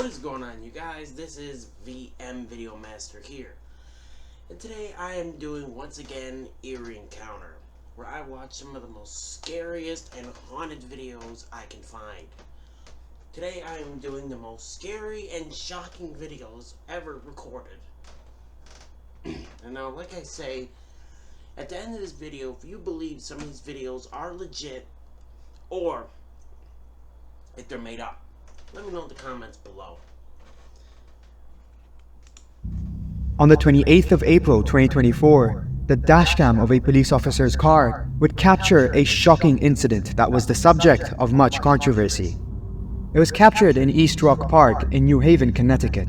What is going on, you guys? This is VM Video Master here, and today I am doing once again Eerie Encounter, where I watch some of the most scariest and haunted videos I can find. Today I am doing the most scary and shocking videos ever recorded. And now, like I say, at the end of this video, if you believe some of these videos are legit or if they're made up, let me know in the comments below. On the 28th of April 2024, the dashcam of a police officer's car would capture a shocking incident that was the subject of much controversy. It was captured in East Rock Park in New Haven, Connecticut.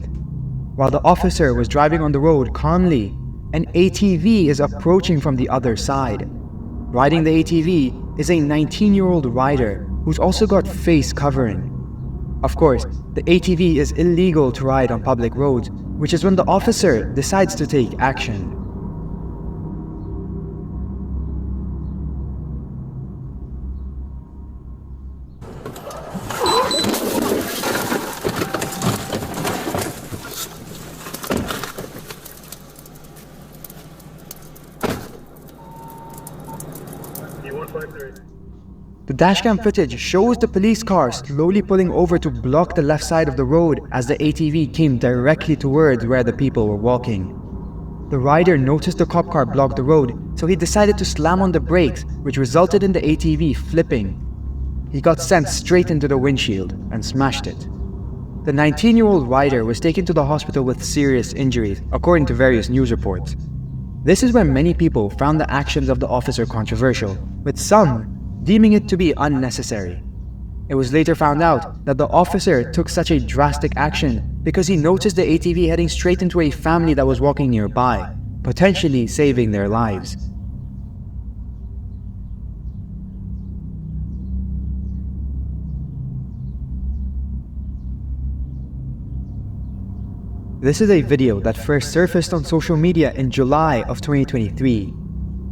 While the officer was driving on the road calmly, an ATV is approaching from the other side. Riding the ATV is a 19-year-old rider who's also got face covering. Of course, the ATV is illegal to ride on public roads, which is when the officer decides to take action. The dashcam footage shows the police car slowly pulling over to block the left side of the road as the ATV came directly towards where the people were walking. The rider noticed the cop car blocked the road, so he decided to slam on the brakes, which resulted in the ATV flipping. He got sent straight into the windshield and smashed it. The 19-year-old rider was taken to the hospital with serious injuries, according to various news reports. This is where many people found the actions of the officer controversial, with some deeming it to be unnecessary. It was later found out that the officer took such a drastic action because he noticed the ATV heading straight into a family that was walking nearby, potentially saving their lives. This is a video that first surfaced on social media in July of 2023.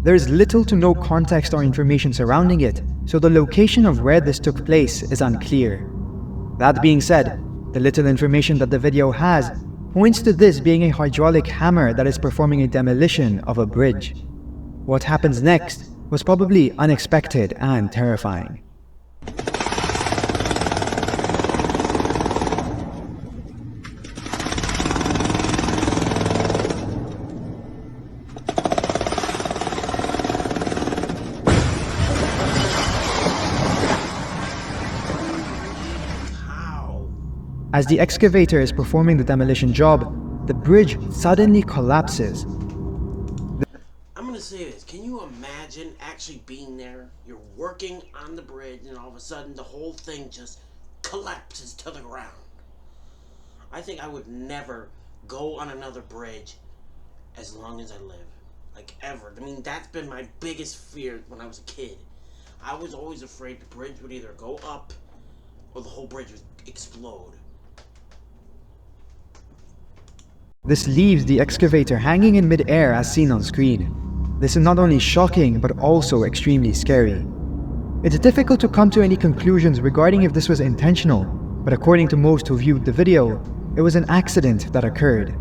There is little to no context or information surrounding it, so the location of where this took place is unclear. That being said, the little information that the video has points to this being a hydraulic hammer that is performing a demolition of a bridge. What happens next was probably unexpected and terrifying. As the excavator is performing the demolition job, the bridge suddenly collapses. I'm gonna say this, can you imagine actually being there? You're working on the bridge and all of a sudden the whole thing just collapses to the ground. I think I would never go on another bridge as long as I live. Like, ever. I mean, that's been my biggest fear when I was a kid. I was always afraid the bridge would either go up or the whole bridge would explode. This leaves the excavator hanging in mid-air as seen on screen. This is not only shocking, but also extremely scary. It's difficult to come to any conclusions regarding if this was intentional, but according to most who viewed the video, it was an accident that occurred.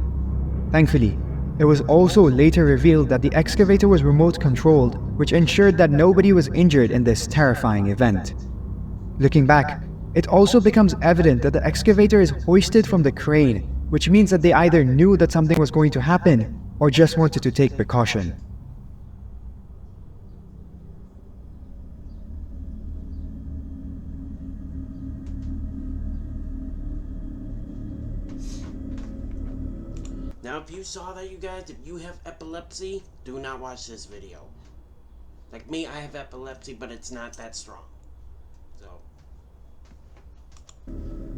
Thankfully, it was also later revealed that the excavator was remote controlled, which ensured that nobody was injured in this terrifying event. Looking back, it also becomes evident that the excavator is hoisted from the crane, which means that they either knew that something was going to happen or just wanted to take precaution. Now, if you saw that, you guys, if you have epilepsy, do not watch this video. Like me, I have epilepsy, but it's not that strong. So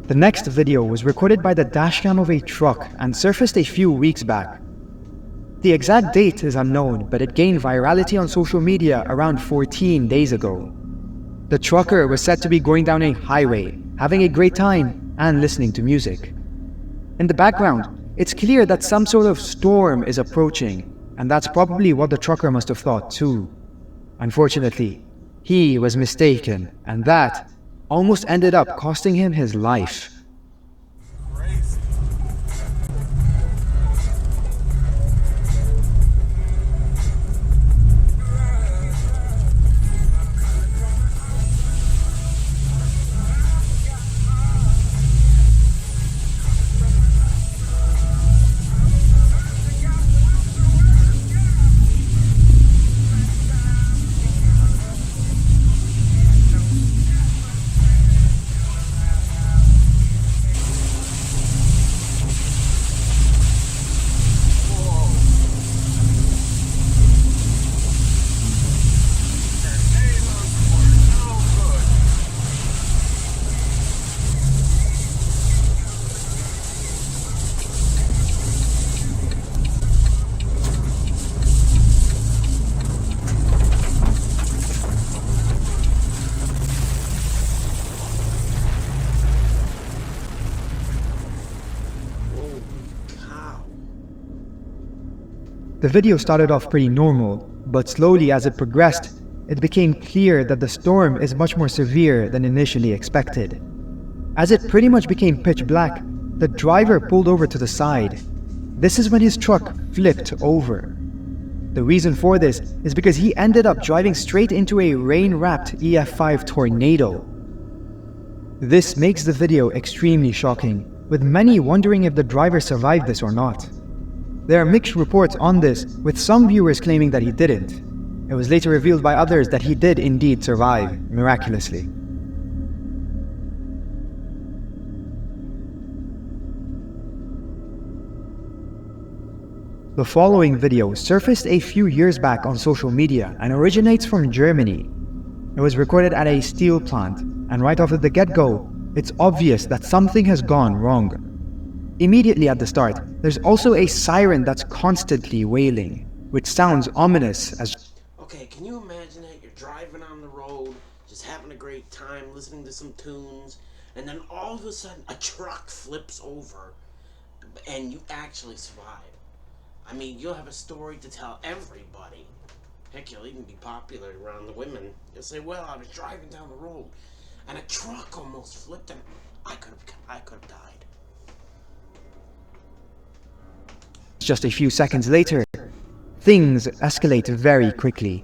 the next video was recorded by the dashcam of a truck and surfaced a few weeks back. The exact date is unknown, but it gained virality on social media around 14 days ago. The trucker was said to be going down a highway, having a great time and listening to music. In the background, it's clear that some sort of storm is approaching, and that's probably what the trucker must have thought too. Unfortunately, he was mistaken, and that almost ended up costing him his life. Great. The video started off pretty normal, but slowly as it progressed, it became clear that the storm is much more severe than initially expected. As it pretty much became pitch black, the driver pulled over to the side. This is when his truck flipped over. The reason for this is because he ended up driving straight into a rain-wrapped EF5 tornado. This makes the video extremely shocking, with many wondering if the driver survived this or not. There are mixed reports on this, with some viewers claiming that he didn't. It was later revealed by others that he did indeed survive, miraculously. The following video surfaced a few years back on social media and originates from Germany. It was recorded at a steel plant, and right off the get-go, it's obvious that something has gone wrong. Immediately at the start, there's also a siren that's constantly wailing, which sounds ominous as... Okay, can you imagine that you're driving on the road, just having a great time, listening to some tunes, and then all of a sudden a truck flips over, and you actually survive. I mean, you'll have a story to tell everybody. Heck, you'll even be popular around the women. You'll say, well, I was driving down the road, and a truck almost flipped, and I could have died. Just a few seconds later, things escalate very quickly.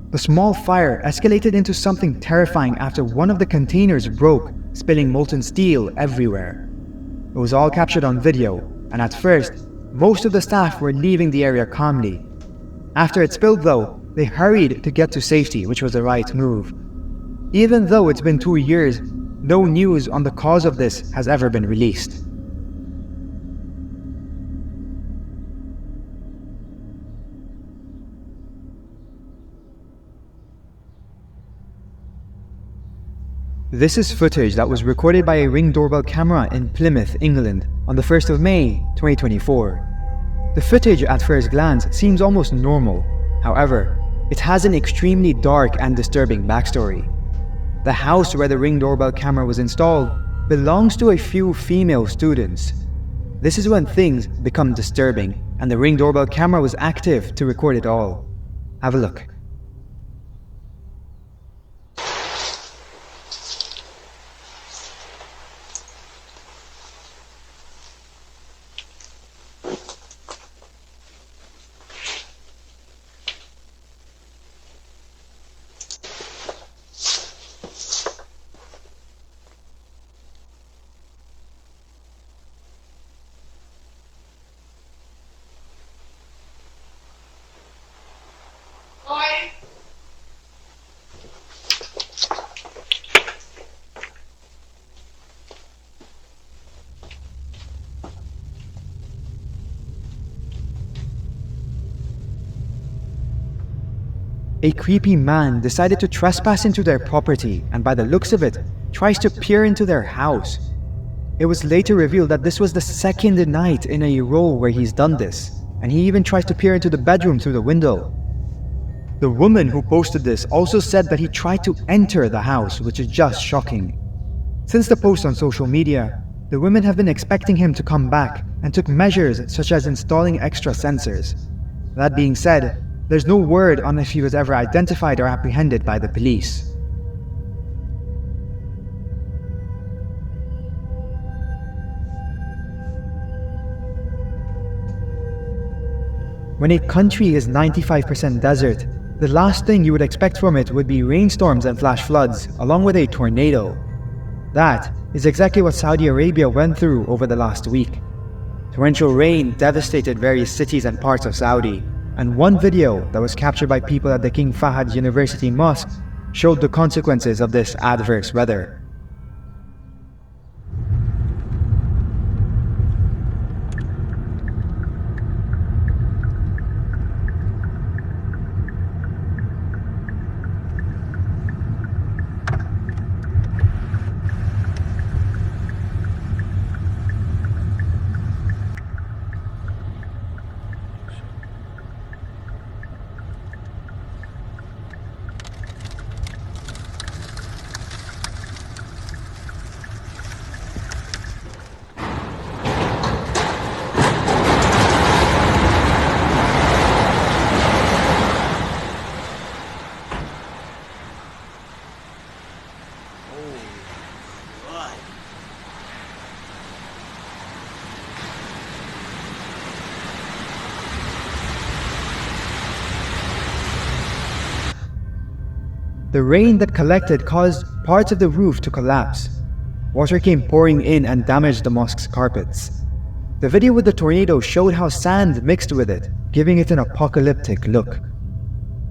The small fire escalated into something terrifying after one of the containers broke, spilling molten steel everywhere. It was all captured on video, and at first, most of the staff were leaving the area calmly. After it spilled though, they hurried to get to safety, which was the right move. Even though it's been 2 years, no news on the cause of this has ever been released. This is footage that was recorded by a Ring doorbell camera in Plymouth, England on the 1st of May, 2024. The footage at first glance seems almost normal. However, it has an extremely dark and disturbing backstory. The house where the Ring doorbell camera was installed belongs to a few female students. This is when things become disturbing, and the Ring doorbell camera was active to record it all. Have a look. A creepy man decided to trespass into their property and, by the looks of it, tries to peer into their house. It was later revealed that this was the second night in a row where he's done this, and he even tries to peer into the bedroom through the window. The woman who posted this also said that he tried to enter the house, which is just shocking. Since the post on social media, the women have been expecting him to come back and took measures such as installing extra sensors. That being said, there's no word on if he was ever identified or apprehended by the police. When a country is 95% desert, the last thing you would expect from it would be rainstorms and flash floods, along with a tornado. That is exactly what Saudi Arabia went through over the last week. Torrential rain devastated various cities and parts of Saudi, and one video that was captured by people at the King Fahd University Mosque showed the consequences of this adverse weather. Right. The rain that collected caused parts of the roof to collapse. Water came pouring in and damaged the mosque's carpets. The video with the tornado showed how sand mixed with it, giving it an apocalyptic look.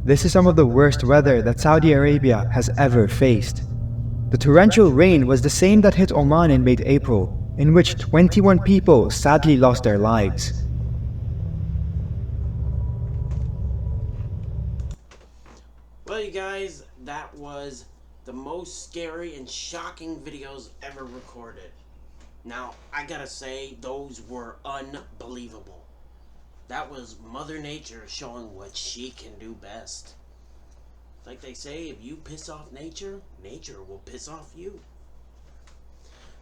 This is some of the worst weather that Saudi Arabia has ever faced. The torrential rain was the same that hit Oman in mid-April, in which 21 people sadly lost their lives. Well, you guys, that was the most scary and shocking videos ever recorded. Now, I gotta say, those were unbelievable. That was Mother Nature showing what she can do best. Like they say, if you piss off nature, nature will piss off you.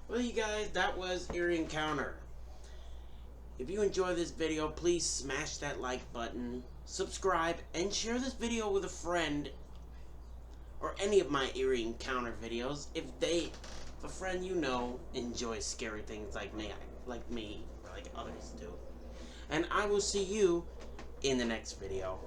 Well, you guys, that was Eerie Encounter. If you enjoy this video, please smash that like button, subscribe, and share this video with a friend, or any of my Eerie Encounter videos if a friend you know enjoys scary things like me, or like others do. And I will see you in the next video.